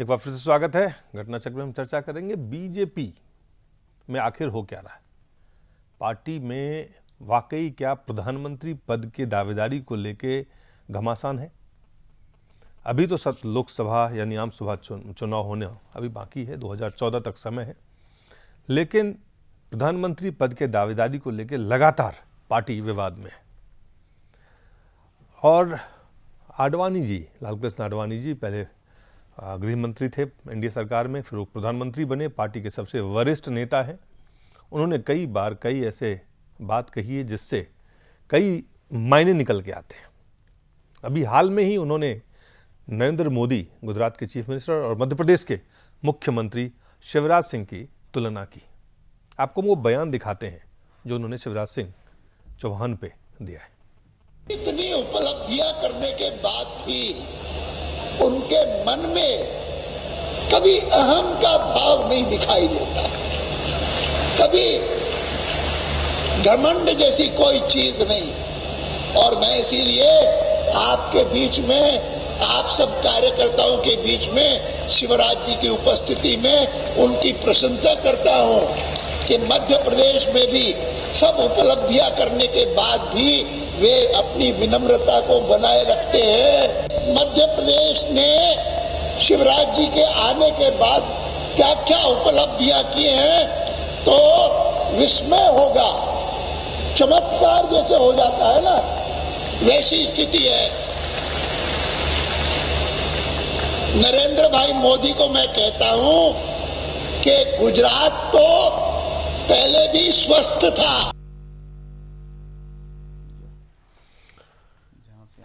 एक बार फिर से स्वागत है। घटना चक्र में हम चर्चा करेंगे बीजेपी में आखिर हो क्या रहा है। पार्टी में वाकई क्या प्रधानमंत्री पद के दावेदारी को लेके घमासान है। अभी तो लोकसभा यानी आम सभा चुनाव होने अभी बाकी है, 2014 तक समय है, लेकिन प्रधानमंत्री पद के दावेदारी को लेके लगातार पार्टी विवाद में है। और आडवाणी जी, लालकृष्ण आडवाणी जी पहले गृह मंत्री थे एनडीए सरकार में, फिर वो प्रधानमंत्री बने, पार्टी के सबसे वरिष्ठ नेता हैं। उन्होंने कई बार कई ऐसे बात कही है जिससे कई मायने निकल के आते हैं। अभी हाल में ही उन्होंने नरेंद्र मोदी, गुजरात के चीफ मिनिस्टर, और मध्य प्रदेश के मुख्यमंत्री शिवराज सिंह की तुलना की। आपको वो बयान दिखाते हैं जो उन्होंने शिवराज सिंह चौहान पे दिया है। इतनी उपलब्धियां करने के बाद भी उनके मन में कभी अहम का भाव नहीं दिखाई देता, कभी घमंड जैसी कोई चीज नहीं। और मैं इसीलिए आपके बीच में, आप सब कार्यकर्ताओं के बीच में शिवराज जी की उपस्थिति में उनकी प्रशंसा करता हूं कि मध्य प्रदेश में भी सब उपलब्धियां करने के बाद भी वे अपनी विनम्रता को बनाए रखते हैं। मध्य प्रदेश ने शिवराज जी के आने के बाद क्या क्या उपलब्धियां की हैं तो विस्मय होगा, चमत्कार जैसे हो जाता है ना, वैसी स्थिति है। नरेंद्र भाई मोदी को मैं कहता हूं कि गुजरात तो पहले भी स्वस्थ था।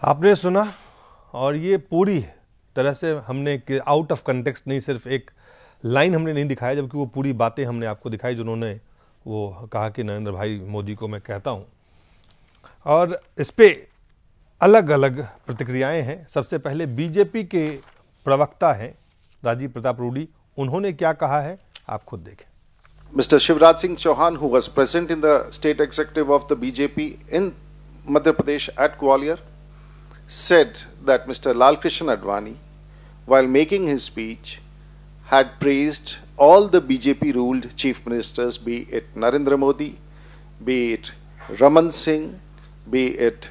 आपने सुना, और ये पूरी तरह से हमने आउट ऑफ कंटेक्स्ट नहीं, सिर्फ एक लाइन हमने नहीं दिखाया, जबकि वो पूरी बातें हमने आपको दिखाई जिन्होंने वो कहा कि नरेंद्र भाई मोदी को मैं कहता हूं। और इस पे अलग अलग प्रतिक्रियाएं हैं। सबसे पहले बीजेपी के प्रवक्ता हैं राजीव प्रताप रूडी, उन्होंने क्या कहा है आप खुद देखें। Mr. Shivraj Singh Chauhan, who was present in the state executive of the BJP in Madhya Pradesh at Gwalior, said that Mr. Lalkrishna Advani, while making his speech, had praised all the BJP-ruled chief ministers, be it Narendra Modi, be it Raman Singh, be it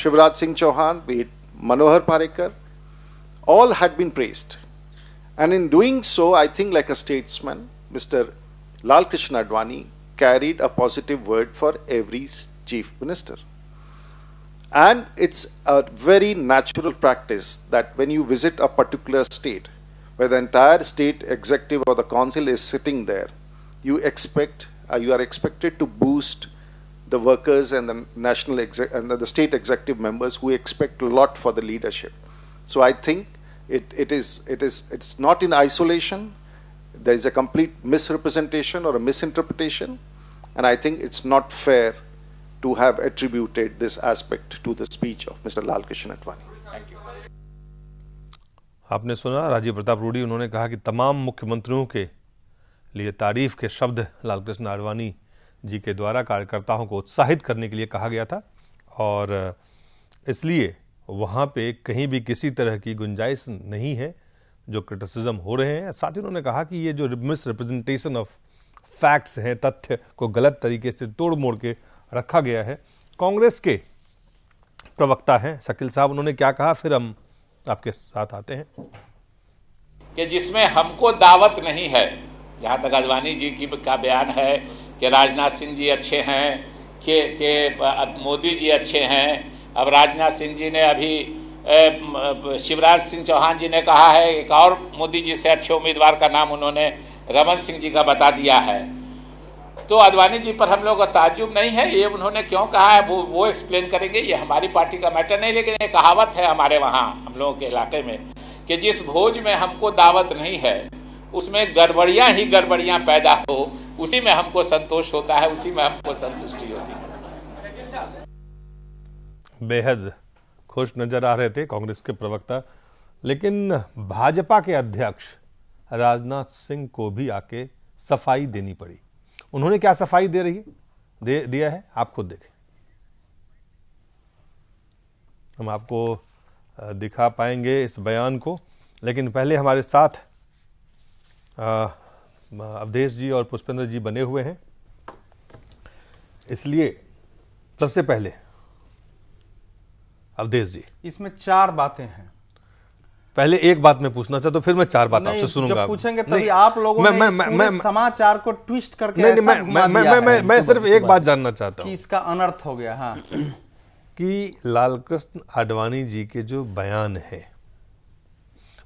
Shivraj Singh Chauhan, be it Manohar Parrikar, all had been praised. And in doing so, I think like a statesman, Mr. Lalkrishna Advani carried a positive word for every chief minister. And it's a very natural practice that when you visit a particular state, where the entire state executive or the council is sitting there, you are expected to boost the workers and the the state executive members who expect a lot for the leadership. So I think it's not in isolation. There is a complete misrepresentation or a misinterpretation, and I think it's not fair to have attributed this aspect to the speech of Mr. Lalkrishna Advani. Thank you. आपने सुना राजीव प्रताप रूडी, उन्होंने कहा कि तमाम मुख्यमंत्रियों के लिए तारीफ के शब्द लालकृष्ण आडवाणी जी के द्वारा कार्यकर्ताओं को उत्साहित करने के लिए कहा गया था, और इसलिए वहाँ पे कहीं भी किसी तरह की गुंजाइश नहीं है जो क्रिटिसिज्म हो रहे हैं। साथ ही उन्होंने कहा कि ये जो मिस रिप्रेजेंटेशन ऑफ फैक्ट्स हैं, तथ्य को गलत तरीके से तोड़ मोड़ के रखा गया है। कांग्रेस के प्रवक्ता हैं शकील साहब, उन्होंने क्या कहा, फिर हम आपके साथ आते हैं। कि जिसमें हमको दावत नहीं है। जहाँ तक आडवाणी जी का बयान है कि राजनाथ सिंह जी अच्छे हैं, कि मोदी जी अच्छे हैं। अब राजनाथ सिंह जी ने अभी शिवराज सिंह चौहान जी ने कहा है, एक और मोदी जी से अच्छे उम्मीदवार का नाम उन्होंने रमन सिंह जी का बता दिया है। तो आडवाणी जी पर हम लोग का ताज्जुब नहीं है, ये उन्होंने क्यों कहा है वो एक्सप्लेन करेंगे। ये हमारी पार्टी का मैटर नहीं, लेकिन एक कहावत है हमारे वहाँ हम लोगों के इलाके में कि जिस भोज में हमको दावत नहीं है उसमें गड़बड़ियाँ ही गड़बड़ियाँ पैदा हो, उसी में हमको संतोष होता है, उसी में हमको संतुष्टि होती है। बेहद खुश नजर आ रहे थे कांग्रेस के प्रवक्ता, लेकिन भाजपा के अध्यक्ष राजनाथ सिंह को भी आके सफाई देनी पड़ी। उन्होंने क्या सफाई दिया है आप खुद देखें। हम आपको दिखा पाएंगे इस बयान को, लेकिन पहले हमारे साथ अवधेश जी और पुष्पेंद्र जी बने हुए हैं, इसलिए सबसे पहले अवधेश जी। इसमें 4 बातें हैं। पहले एक बात मैं पूछना चाहता हूँ, फिर मैं 4 बात आपसे सुनूंगा। जब पूछेंगे तभी आप लोगों ने इस पूरे समाचार को ट्विस्ट करके मैं सिर्फ एक बात जानना चाहता हूँ कि इसका अनर्थ हो गया। हाँ, कि लालकृष्ण आडवाणी जी के जो बयान है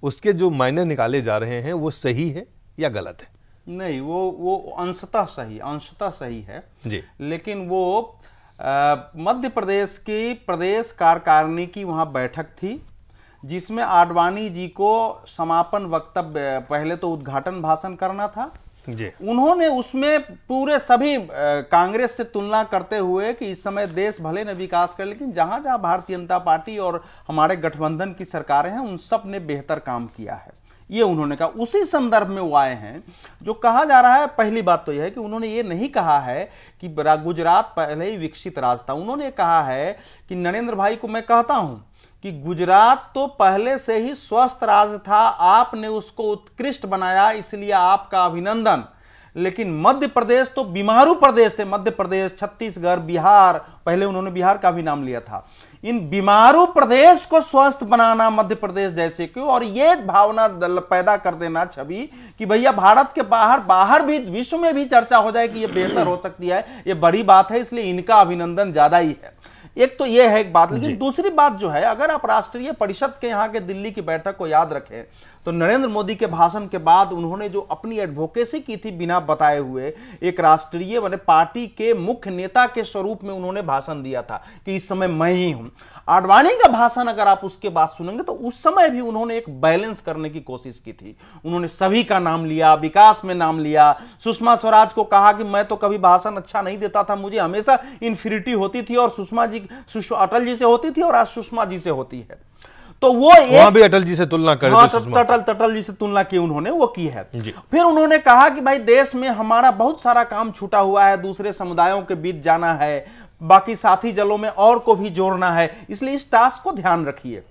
उसके जो मायने निकाले जा रहे हैं वो सही है या गलत है? नहीं, वो अंशतः सही है जी। लेकिन वो मध्य प्रदेश की प्रदेश कार्यकारिणी की वहां बैठक थी, जिसमें आडवाणी जी को समापन वक्तव्य, पहले तो उद्घाटन भाषण करना था जी। उन्होंने उसमें पूरे सभी कांग्रेस से तुलना करते हुए कि इस समय देश भले न विकास करे, लेकिन जहां जहां भारतीय जनता पार्टी और हमारे गठबंधन की सरकारें हैं उन सब ने बेहतर काम किया है, ये उन्होंने कहा। उसी संदर्भ में वो आए हैं। जो कहा जा रहा है, पहली बात तो यह है कि उन्होंने ये नहीं कहा है कि गुजरात पहले ही विकसित राज्य था। उन्होंने कहा है कि नरेंद्र भाई को मैं कहता हूं कि गुजरात तो पहले से ही स्वस्थ राज्य था, आपने उसको उत्कृष्ट बनाया, इसलिए आपका अभिनंदन। लेकिन मध्य प्रदेश तो बीमारू प्रदेश थे। मध्य प्रदेश, छत्तीसगढ़, बिहार, पहले उन्होंने बिहार का भी नाम लिया था। इन बीमारू प्रदेश को स्वस्थ बनाना मध्य प्रदेश जैसे क्यों, और ये भावना पैदा कर देना छवि कि भैया भारत के बाहर भी, विश्व में भी चर्चा हो जाए कि ये बेहतर हो सकती है, ये बड़ी बात है, इसलिए इनका अभिनंदन ज्यादा ही है। एक तो ये है एक बात। लेकिन दूसरी बात जो है, अगर आप राष्ट्रीय परिषद के यहाँ के दिल्ली की बैठक को याद रखें तो नरेंद्र मोदी के भाषण के बाद उन्होंने जो अपनी एडवोकेसी की थी बिना बताए हुए, एक राष्ट्रीय माने पार्टी के मुख्य नेता के स्वरूप में उन्होंने भाषण दिया था कि इस समय मैं ही हूं। आडवाणी का भाषण अगर आप उसके बाद सुनेंगे तो उस समय भी उन्होंने एक बैलेंस करने की कोशिश की थी। उन्होंने सभी का नाम लिया, विकास में नाम लिया, सुषमा स्वराज को कहा कि मैं तो कभी भाषण अच्छा नहीं देता था, मुझे हमेशा इन्फिनिटी होती थी और अटल जी से होती थी और आज सुषमा जी से होती है। तो वो वहां भी अटल जी से तुलना कर अटल जी से तुलना की उन्होंने वो की है। फिर उन्होंने कहा कि भाई देश में हमारा बहुत सारा काम छूटा हुआ है, दूसरे समुदायों के बीच जाना है, बाकी साथी जलों में और को भी जोड़ना है, इसलिए इस टास्क को ध्यान रखिए।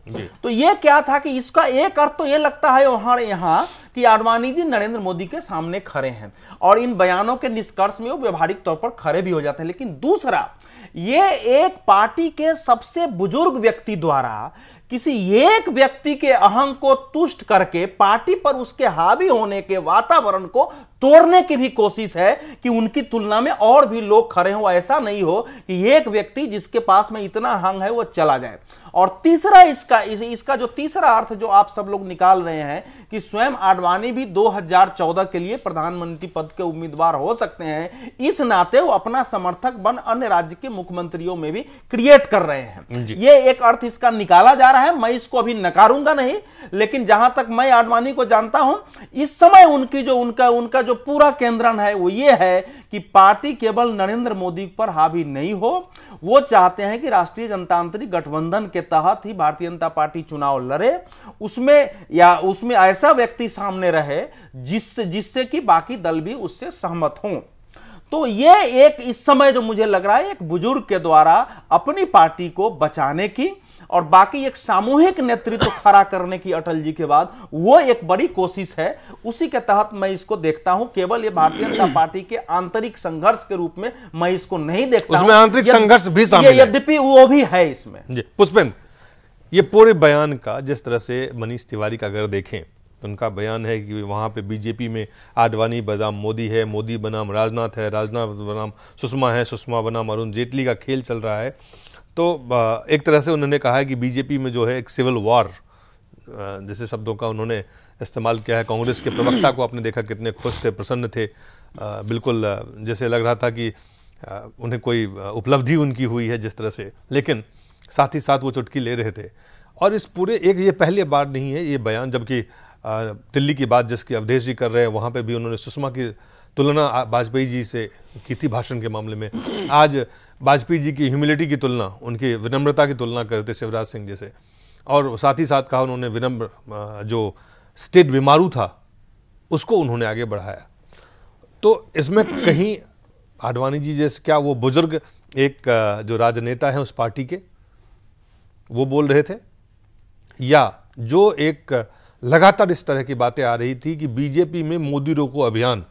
तो ये क्या था कि इसका एक अर्थ तो ये लगता है यहां कि आडवाणी जी नरेंद्र मोदी के सामने खड़े हैं और इन बयानों के निष्कर्ष में वो व्यवहारिक तौर पर खड़े भी हो जाते हैं। लेकिन दूसरा, ये एक पार्टी के सबसे बुजुर्ग व्यक्ति द्वारा किसी एक व्यक्ति के अहंग को तुष्ट करके पार्टी पर उसके हावी होने के वातावरण को तोड़ने की भी कोशिश है कि उनकी तुलना में और भी लोग खड़े हो। ऐसा नहीं हो कि एक व्यक्ति जिसके पास में इतना अहंग है वो चला जाए। और तीसरा, इसका जो तीसरा अर्थ जो आप सब लोग निकाल रहे हैं कि स्वयं आडवाणी भी 2014 के लिए प्रधानमंत्री पद के उम्मीदवार हो सकते हैं, इस नाते वो अपना समर्थक बन अन्य राज्य के मुख्यमंत्रियों में भी क्रिएट कर रहे हैं। ये एक अर्थ इसका निकाला जा रहा है। मैं इसको अभी नकारूंगा नहीं, लेकिन जहां तक मैं आडवाणी को जानता हूं, इस समय उनका जो पूरा केंद्रण है वो ये है कि पार्टी केवल नरेंद्र मोदी पर हावी नहीं हो। वो चाहते हैं कि राष्ट्रीय जनतांत्रिक गठबंधन के तहत ही भारतीय जनता पार्टी चुनाव लड़े, उसमें ऐसा व्यक्ति सामने रहे जिससे कि बाकी दल भी उससे सहमत हों। तो ये एक इस समय जो मुझे लग रहा है एक बुजुर्ग के द्वारा अपनी पार्टी को बचाने की और बाकी एक सामूहिक नेतृत्व खड़ा करने की अटल जी के बाद वो एक बड़ी कोशिश है। उसी के तहत मैं इसको देखता हूं। केवल ये भारतीय जनता पार्टी के आंतरिक संघर्ष के रूप में मैं इसको नहीं देखता। उसमें आंतरिक संघर्ष भी शामिल है, यद्यपि वो भी है इसमें। जी पुष्पेंद्र, ये पूरे बयान का जिस तरह से मनीष तिवारी का अगर देखें तो उनका बयान है कि वहां पे बीजेपी में आडवाणी बनाम मोदी है, मोदी बनाम राजनाथ है, राजनाथ बनाम सुषमा है, सुषमा बनाम अरुण जेटली का खेल चल रहा है। तो एक तरह से उन्होंने कहा है कि बीजेपी में जो है एक सिविल वॉर जैसे शब्दों का उन्होंने इस्तेमाल किया है। कांग्रेस के प्रवक्ता को आपने देखा कितने खुश थे, प्रसन्न थे, बिल्कुल जैसे लग रहा था कि उन्हें कोई उपलब्धि उनकी हुई है जिस तरह से, लेकिन साथ ही साथ वो चुटकी ले रहे थे। और इस पूरे ये पहली बार नहीं है ये बयान, जबकि दिल्ली की बात जिसकी अवधेश जी कर रहे हैं वहाँ पे भी उन्होंने सुषमा की तुलना वाजपेयी जी से की थी भाषण के मामले में। आज वाजपेयी जी की ह्यूमिलिटी की तुलना, उनकी विनम्रता की तुलना करते शिवराज सिंह जी से, और साथ ही साथ कहा उन्होंने विनम्र जो स्टेट बीमारू था उसको उन्होंने आगे बढ़ाया। तो इसमें कहीं आडवाणी जी जैसे क्या वो बुजुर्ग एक जो राजनेता हैं उस पार्टी के वो बोल रहे थे, या जो एक लगातार इस तरह की बातें आ रही थी कि बीजेपी में मोदी रोको अभियान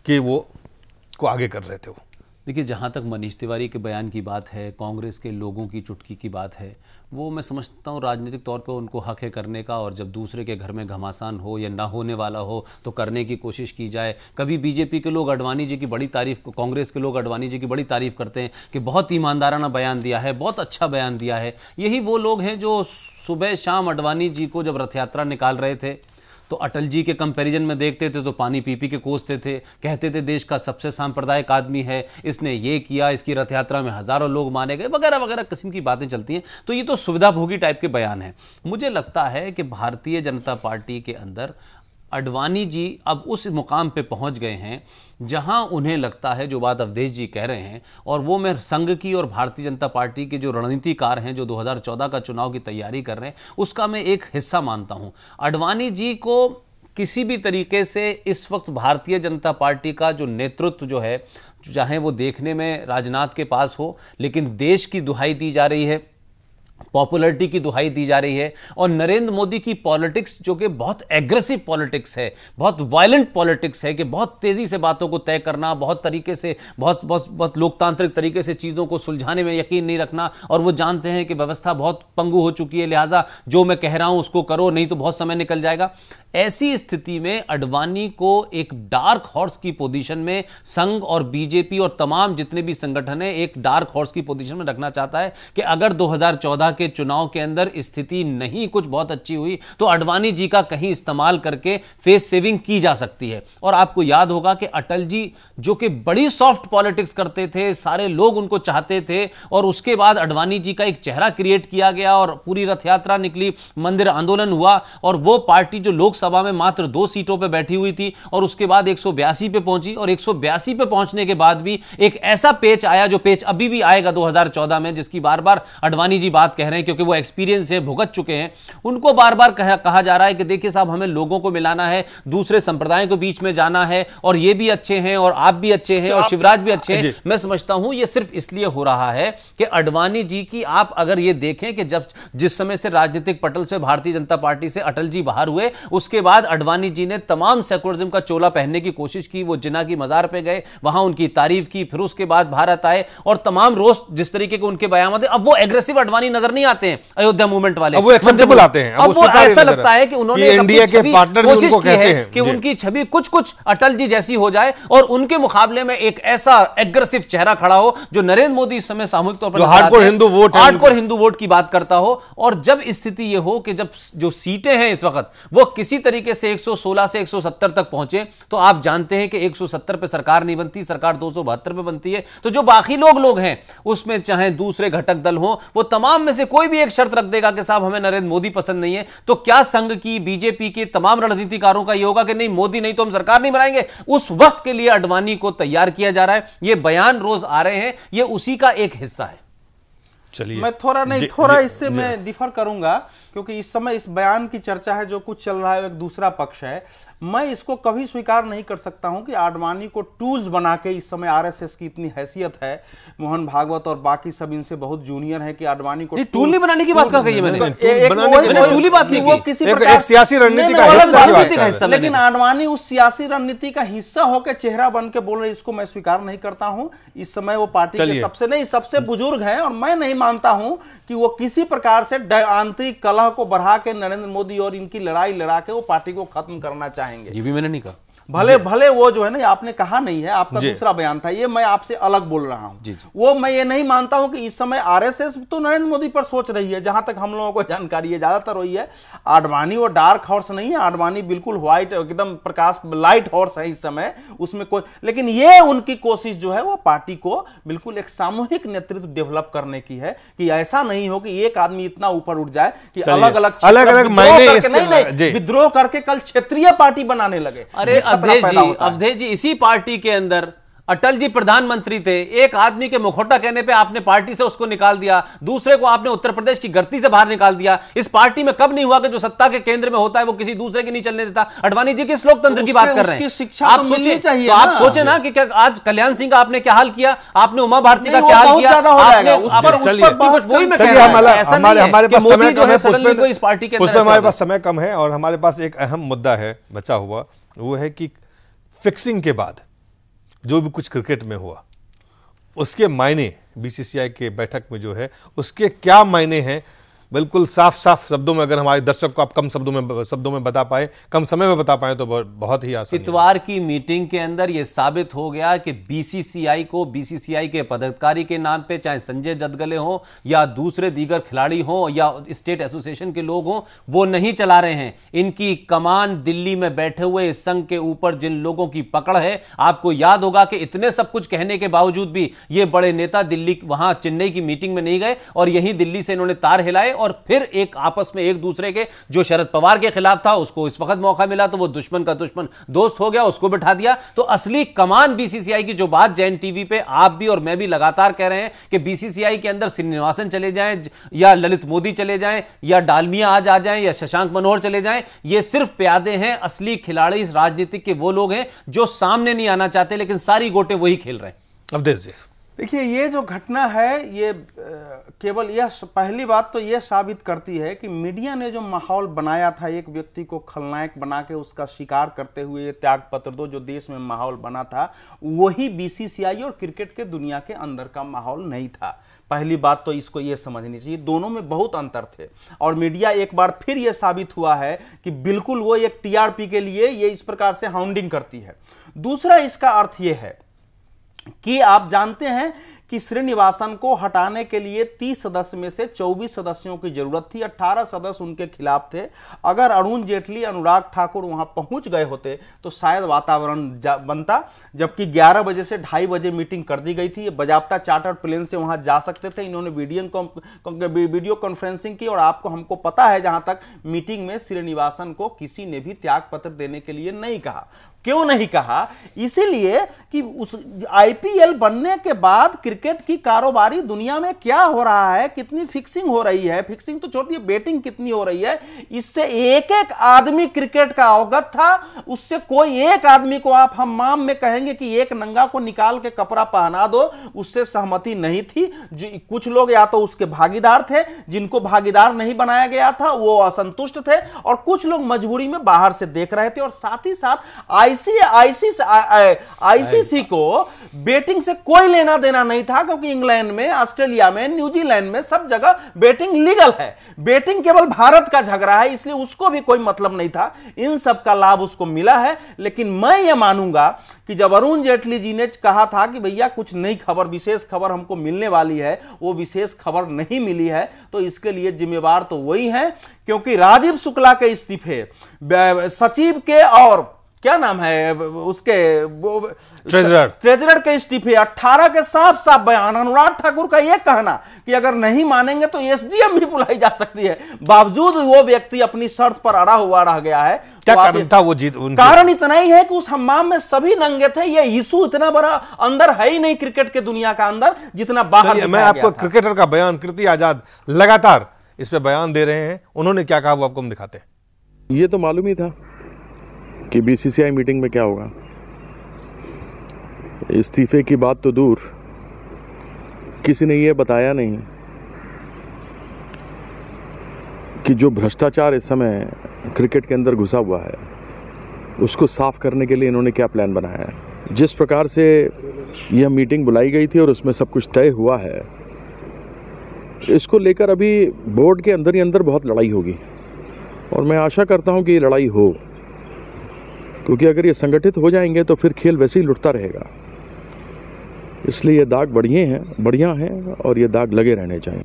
के वो को आगे कर रहे थे? वो देखिए, जहाँ तक मनीष तिवारी के बयान की बात है, कांग्रेस के लोगों की चुटकी की बात है, वो मैं समझता हूँ राजनीतिक तौर पे उनको हक है करने का, और जब दूसरे के घर में घमासान हो या ना होने वाला हो तो करने की कोशिश की जाए। कभी बीजेपी के लोग अडवाणी जी की बड़ी तारीफ, कांग्रेस के लोग अडवाणी जी की बड़ी तारीफ करते हैं कि बहुत ईमानदाराना बयान दिया है, बहुत अच्छा बयान दिया है। यही वो लोग हैं जो सुबह शाम अडवाणी जी को जब रथ यात्रा निकाल रहे थे तो अटल जी के कंपैरिजन में देखते थे तो पानी पी पी के कोसते थे, कहते थे देश का सबसे सांप्रदायिक आदमी है, इसने ये किया, इसकी रथ यात्रा में हजारों लोग मारे गए, वगैरह वगैरह किस्म की बातें चलती हैं। तो ये तो सुविधाभोगी टाइप के बयान है। मुझे लगता है कि भारतीय जनता पार्टी के अंदर अडवाणी जी अब उस मुकाम पे पहुंच गए हैं जहां उन्हें लगता है, जो बात अवधेश जी कह रहे हैं, और वो मैं संघ की और भारतीय जनता पार्टी के जो रणनीतिकार हैं जो 2014 का चुनाव की तैयारी कर रहे हैं, उसका मैं एक हिस्सा मानता हूं। अडवाणी जी को किसी भी तरीके से इस वक्त भारतीय जनता पार्टी का जो नेतृत्व जो है, चाहे वो देखने में राजनाथ के पास हो, लेकिन देश की दुहाई दी जा रही है, पॉपुलरिटी की दुहाई दी जा रही है, और नरेंद्र मोदी की पॉलिटिक्स जो कि बहुत एग्रेसिव पॉलिटिक्स है, बहुत वायलेंट पॉलिटिक्स है, कि बहुत तेजी से बातों को तय करना, बहुत तरीके से, बहुत लोकतांत्रिक तरीके से चीजों को सुलझाने में यकीन नहीं रखना, और वो जानते हैं कि व्यवस्था बहुत पंगु हो चुकी है, लिहाजा जो मैं कह रहा हूं उसको करो, नहीं तो बहुत समय निकल जाएगा। ऐसी स्थिति में अडवाणी को एक डार्क हॉर्स की पोजीशन में संघ और बीजेपी और तमाम जितने भी संगठन है एक डार्क हॉर्स की पोजीशन में रखना चाहता है कि अगर 2014 के चुनाव के अंदर स्थिति नहीं कुछ बहुत अच्छी हुई तो अडवाणी जी का कहीं इस्तेमाल करके फेस सेविंग की जा सकती है। और आपको याद होगा कि अटल जी जो कि बड़ी सॉफ्ट पॉलिटिक्स करते थे, सारे लोग उनको चाहते थे, और उसके बाद अडवाणी जी का एक चेहरा क्रिएट किया गया और पूरी रथ यात्रा निकली, मंदिर आंदोलन हुआ, और वो पार्टी जो लोकसभा में मात्र 2 सीटों पर बैठी हुई थी और उसके बाद 182 पे पहुंची, और 182 पे पहुंचने के बाद भी एक ऐसा पेच आया जो पेच अभी भी आएगा 2014 में, जिसकी बार बार अडवाणी जी बात कह रहे हैं क्योंकि वो एक्सपीरियंस है, भुगत चुके हैं। उनको बार बार कहा जा रहा है कि देखिए साहब, हमें लोगों को मिलाना है, दूसरे संप्रदायों के बीच में जाना है, और ये भी अच्छे हैं और आप भी अच्छे हैं और शिवराज भी अच्छे हैं। मैं समझता हूं ये सिर्फ इसलिए हो रहा है कि अडवाणी जी की, आप अगर ये देखें कि जब जिस समय से राजनीतिक पटल से भारतीय जनता पार्टी से अटल जी बाहर हुए, उसके बाद अडवाणी जी ने तमाम सेकुलरिज्म का चोला पहनने की कोशिश की, वो जिन्ना की मजार पे गए, वहां उनकी तारीफ की, फिर उसके बाद भारत आए और तमाम रोज जिस तरीके के उनके बयान थे, अब वो एग्रेसिव अडवाणी नजर नहीं आते हैं अयोध्या मूवमेंट वाले, अब वो एक्सेप्टेबल आते हैं। अब वो ऐसा लगता है कि उन्होंने इंडिया के पार्टनर भी उनको कहते हैं कि उनकी छवि कुछ कुछ अटल जी जैसी हो जाए और उनके मुकाबले में एक ऐसा एग्रेसिव चेहरा खड़ा हो जो नरेंद्र मोदी इस समय सामूहिक तौर पर हार्डकोर हिंदू वोट की बात करता हो। और जब स्थिति यह हो कि जब जो सीटें हैं इस वक्त वो किसी तरीके से 116 से 170 तक पहुंचे, तो आप जानते हैं कि 170 पे सरकार नहीं बनती, सरकार 272 पे बनती है। तो जो बाकी लोग हैं उसमें चाहे दूसरे घटक दल हो, वो तमाम में से कोई भी एक शर्त रख देगा कि साहब हमें नरेंद्र मोदी पसंद नहीं है, तो क्या संघ की, बीजेपी के तमाम रणनीतिकारों का यह होगा कि नहीं, मोदी नहीं तो हम सरकार नहीं बनाएंगे। उस वक्त के लिए अडवाणी को तैयार किया जा रहा है। ये बयान रोज आ रहे हैं, ये उसी का एक हिस्सा है। चलिए, मैं थोड़ा इससे मैं डिफर करूंगा, क्योंकि इस समय इस बयान की चर्चा है, जो कुछ चल रहा है एक दूसरा पक्ष है। मैं इसको कभी स्वीकार नहीं कर सकता हूं कि आडवाणी को टूल्स बना के, इस समय आरएसएस की इतनी हैसियत है, मोहन भागवत और बाकी सब इनसे बहुत जूनियर है, कि आडवाणी को टूल नहीं बनाने की बात कही है मैंने, टूल ही बात नहीं, वो किसी एक सियासी रणनीति का हिस्सा, लेकिन आडवाणी उस सियासी रणनीति का हिस्सा होकर चेहरा बन के बोल रहे, इसको मैं स्वीकार नहीं करता हूं। इस समय वो पार्टी के सबसे बुजुर्ग हैं, और मैं नहीं मानता हूं कि वो किसी प्रकार से आंतरिक कलह को बढ़ा के नरेंद्र मोदी और इनकी लड़ाई लड़ा के वो पार्टी को खत्म करना चाहेंगे। ये भी मैंने नहीं कहा। भले वो जो है ना, आपने कहा नहीं है, आपका दूसरा बयान था, ये मैं आपसे अलग बोल रहा हूं। वो मैं ये नहीं मानता हूं कि इस समय आरएसएस तो नरेंद्र मोदी पर सोच रही है, जहां तक हम लोगों को जानकारी है, ज्यादातर वही है। आडवाणी वो डार्क हॉर्स नहीं है, आडवाणी बिल्कुल व्हाइट, एकदम प्रकाश लाइट हॉर्स है इस समय, उसमें कोई, लेकिन ये उनकी कोशिश जो है वो पार्टी को बिल्कुल एक सामूहिक नेतृत्व डेवलप करने की है, कि ऐसा नहीं हो कि एक आदमी इतना ऊपर उठ जाए कि अलग अलग विद्रोह करके कल क्षेत्रीय पार्टी बनाने लगे। अरे अवधेश जी, इसी पार्टी के अंदर अटल जी प्रधानमंत्री थे, एक आदमी के मुखौटा कहने पे आपने पार्टी से उसको निकाल दिया, दूसरे को आपने उत्तर प्रदेश की गद्दी से बाहर निकाल दिया। इस पार्टी में कब नहीं हुआ कि जो सत्ता के केंद्र में होता है वो किसी दूसरे की नहीं चलने देता। अडवाणी जी किस लोकतंत्र की बात कर रहे हैं? आप सोचिए, तो आप सोचे ना कि क्या आज कल्याण सिंह का आपने क्या हाल किया, आपने उमा भारती का क्या हाल किया। हमारे पास समय कम है और हमारे पास एक अहम मुद्दा है बचा हुआ, वो है कि फिक्सिंग के बाद जो भी कुछ क्रिकेट में हुआ उसके मायने बीसीसीआई के बैठक में जो है उसके क्या मायने हैं, बिल्कुल साफ साफ शब्दों में अगर हमारे दर्शक को आप कम शब्दों में बता पाए, कम समय में बता पाए तो बहुत ही आसान। इतवार की मीटिंग के अंदर यह साबित हो गया कि बीसीसीआई को, बीसीसीआई के पदाधिकारी के नाम पे, चाहे संजय जदगले हो या दूसरे दीगर खिलाड़ी हो या स्टेट एसोसिएशन के लोग हों, वो नहीं चला रहे हैं। इनकी कमान दिल्ली में बैठे हुए इस संघ के ऊपर जिन लोगों की पकड़ है, आपको याद होगा कि इतने सब कुछ कहने के बावजूद भी ये बड़े नेता दिल्ली, वहां चेन्नई की मीटिंग में नहीं गए और यहीं दिल्ली से इन्होंने तार हिलाए और फिर एक आपस में एक दूसरे के, जो शरद पवार के खिलाफ था उसको इस वक्त मौका मिला तो वो दुश्मन का दुश्मन दोस्त हो गया, उसको बिठा दिया। तो असली कमान बीसीसीआई की, जो बात जैन टीवी पे आप भी और मैं भी लगातार कह रहे हैं कि बीसीसीआई के अंदर श्रीनिवासन चले जाएं या ललित मोदी चले जाएं या डालमिया आज आ जाएं या शशांक मनोहर चले जाएं, ये सिर्फ प्यादे हैं। असली खिलाड़ी राजनीतिक के वो लोग हैं जो सामने नहीं आना चाहते, लेकिन सारी गोटे वही खेल रहे हैं। अवधेश जी देखिए, ये जो घटना है ये केवल यह पहली बात तो यह साबित करती है कि मीडिया ने जो माहौल बनाया था, एक व्यक्ति को खलनायक बना के उसका शिकार करते हुए ये त्याग पत्र दो, जो देश में माहौल बना था, वही बीसीसीआई और क्रिकेट के दुनिया के अंदर का माहौल नहीं था। पहली बात तो इसको ये समझनी चाहिए, दोनों में बहुत अंतर थे और मीडिया एक बार फिर यह साबित हुआ है कि बिल्कुल वो एक टीआरपी के लिए ये इस प्रकार से हाउंडिंग करती है। दूसरा इसका अर्थ यह है कि आप जानते हैं कि श्रीनिवासन को हटाने के लिए 30 सदस्य में से 24 सदस्यों की जरूरत थी, 18 सदस्य उनके खिलाफ थे। अगर अरुण जेटली, अनुराग ठाकुर वहां पहुंच गए होते तो शायद वातावरण बनता, जबकि 11 बजे से 2:30 बजे मीटिंग कर दी गई थी। ये बजाबता चार्टर्ड प्लेन से वहां जा सकते थे। इन्होंने वीडियो कॉन्फ्रेंसिंग की और आपको हमको पता है जहां तक मीटिंग में श्रीनिवासन को किसी ने भी त्याग पत्र देने के लिए नहीं कहा। क्यों नहीं कहा? इसीलिए कि उस आईपीएल बनने के बाद क्रिकेट की कारोबारी दुनिया में क्या हो रहा है, कितनी फिक्सिंग हो रही है, फिक्सिंग तो छोड़िए, बेटिंग कितनी हो रही है, इससे एक एक आदमी क्रिकेट का अवगत था। उससे कोई एक आदमी को आप हम्माम में कहेंगे कि एक नंगा को निकाल के कपड़ा पहना दो, उससे सहमति नहीं थी। कुछ लोग या तो उसके भागीदार थे, जिनको भागीदार नहीं बनाया गया था वो असंतुष्ट थे, और कुछ लोग मजबूरी में बाहर से देख रहे थे। और साथ ही साथ आईसीसी को बेटिंग से कोई लेना देना नहीं था, क्योंकि इंग्लैंड में, ऑस्ट्रेलिया में, न्यूजीलैंड में सब जगह बेटिंग लीगल है। बेटिंग केवल भारत का झगड़ा है, इसलिए उसको भी कोई मतलब नहीं था। इन सब का लाभ उसको मिला है। लेकिन मैं ये मानूंगा कि जब अरुण जेटली जी ने कहा था कि भैया कुछ नई खबर, विशेष खबर हमको मिलने वाली है, वो विशेष खबर नहीं मिली है, तो इसके लिए जिम्मेवार तो वही है, क्योंकि राजीव शुक्ला के इस्तीफे, सचिव के और क्या नाम है उसके, ट्रेजरर के इस्तीफे, 18 के साफ साफ बयान, अनुराग ठाकुर का यह कहना कि अगर नहीं मानेंगे तो एसडीएम भी बुलाई जा सकती है, बावजूद वो व्यक्ति अपनी शर्त पर अड़ा हुआ रह गया है। क्या कारण था वो जीत? कारण इतना ही है कि उस हम्माम में सभी नंगे थे। ये इशू इतना बड़ा अंदर है ही नहीं क्रिकेट के दुनिया का अंदर, जितना बाहर। मैं आपको क्रिकेटर का बयान, कीर्ति आजाद लगातार इस पे बयान दे रहे हैं, उन्होंने क्या कहा वो आपको हम दिखाते हैं। ये तो मालूम ही था कि बीसीसीआई मीटिंग में क्या होगा। इस्तीफे की बात तो दूर, किसी ने यह बताया नहीं कि जो भ्रष्टाचार इस समय क्रिकेट के अंदर घुसा हुआ है उसको साफ करने के लिए इन्होंने क्या प्लान बनाया है। जिस प्रकार से यह मीटिंग बुलाई गई थी और उसमें सब कुछ तय हुआ है, इसको लेकर अभी बोर्ड के अंदर ही अंदर बहुत लड़ाई होगी, और मैं आशा करता हूं कि ये लड़ाई हो, क्योंकि अगर ये संगठित हो जाएंगे तो फिर खेल वैसे ही लुटता रहेगा। इसलिए ये दाग बढ़िया हैं और ये दाग लगे रहने चाहिए।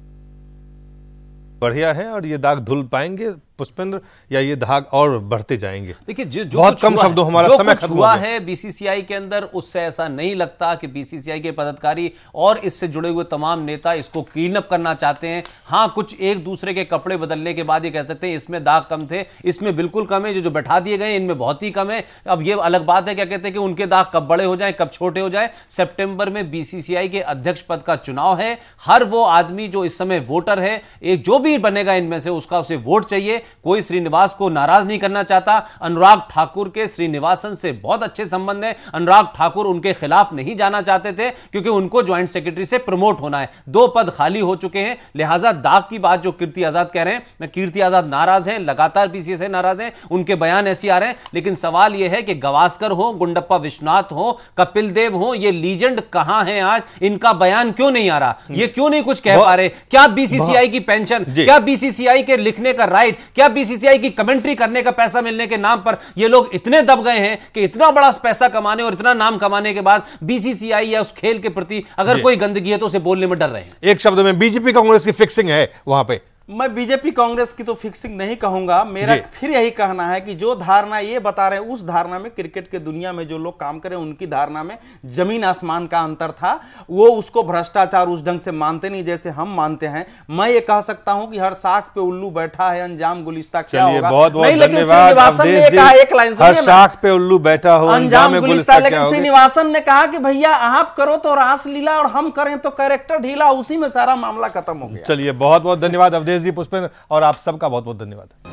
बढ़िया है और ये दाग धुल पाएंगे। पुष्पेंद्र, या ये दाग और बढ़ते जाएंगे? देखिए, जो बहुत कम शब्दों, हमारा समय खत्म हुआ हो गया है बीसीसीआई के अंदर, उससे ऐसा नहीं लगता कि बीसीसीआई के पदाधिकारी और इससे जुड़े हुए तमाम नेता इसको क्लीन अप करना चाहते हैं। हां, कुछ एक दूसरे के कपड़े बदलने के बाद ये कह सकते हैं इसमें दाग कम थे, इसमें बिल्कुल कम है, जो बैठा दिए गए इनमें बहुत ही कम है। अब ये अलग बात है, क्या कहते हैं कि उनके दाग कब बड़े हो जाए, कब छोटे हो जाए। सितंबर में बीसीसीआई के अध्यक्ष पद का चुनाव है। हर वो आदमी जो इस समय वोटर है, एक जो भी बनेगा इनमें से, उसका उसे वोट चाहिए। कोई श्रीनिवास को नाराज नहीं करना चाहता। अनुराग ठाकुर के श्रीनिवासन से बहुत अच्छे संबंध है। अनुराग ठाकुर उनके खिलाफ नहीं जाना चाहते थे, क्योंकि उनको ज्वाइंट सेक्रेटरी से प्रमोट होना है। 2 पद खाली हो चुके हैं, लिहाजा दाग की बात जो कीर्ति आजाद कह रहे हैं, मैं कीर्ति आजाद नाराज हैं, लगातार बीसीसीआई से नाराज हैं, उनके बयान ऐसे आ रहे हैं। लेकिन सवाल यह है कि गावस्कर हो, गुंडप्पा विश्वनाथ हो, कपिल देव हो, ये लीजेंड कहां हैं आज? इनका बयान क्यों नहीं आ रहा? ये क्यों नहीं कुछ कह पा रहे? क्या बीसीसीआई की पेंशन, क्या बीसीसीआई के लिखने का राइट, क्या बीसीसीआई की कमेंट्री करने का पैसा मिलने के नाम पर ये लोग इतने दब गए हैं कि इतना बड़ा पैसा कमाने और इतना नाम कमाने के बाद बीसीसीआई या उस खेल के प्रति अगर कोई गंदगी है तो उसे बोलने में डर रहे हैं? एक शब्द में, बीजेपी कांग्रेस की फिक्सिंग है वहां पे? मैं बीजेपी कांग्रेस की तो फिक्सिंग नहीं कहूंगा। मेरा फिर यही कहना है कि जो धारणा ये बता रहे हैं, उस धारणा में क्रिकेट के दुनिया में जो लोग काम करें, उनकी धारणा में जमीन आसमान का अंतर था। वो उसको भ्रष्टाचार उस ढंग से मानते नहीं जैसे हम मानते हैं। मैं ये कह सकता हूं कि हर शाख पे उल्लू बैठा है, अंजाम गुलिस्ता क्या होगा। बहुत बहुत नहीं, लेकिन श्रीनिवासन ने कहा, एक लाइन हर शाख पे उल्लू बैठा हो, अंजाम गुलिस्ता, लेकिन श्रीनिवासन ने कहा कि भैया आप करो तो रासलीला और हम करें तो कैरेक्टर ढीला, उसी में सारा मामला खत्म हो गया। चलिए, बहुत बहुत धन्यवाद अवधेश जी, पुष्पेंद्र, और आप सबका बहुत बहुत धन्यवाद।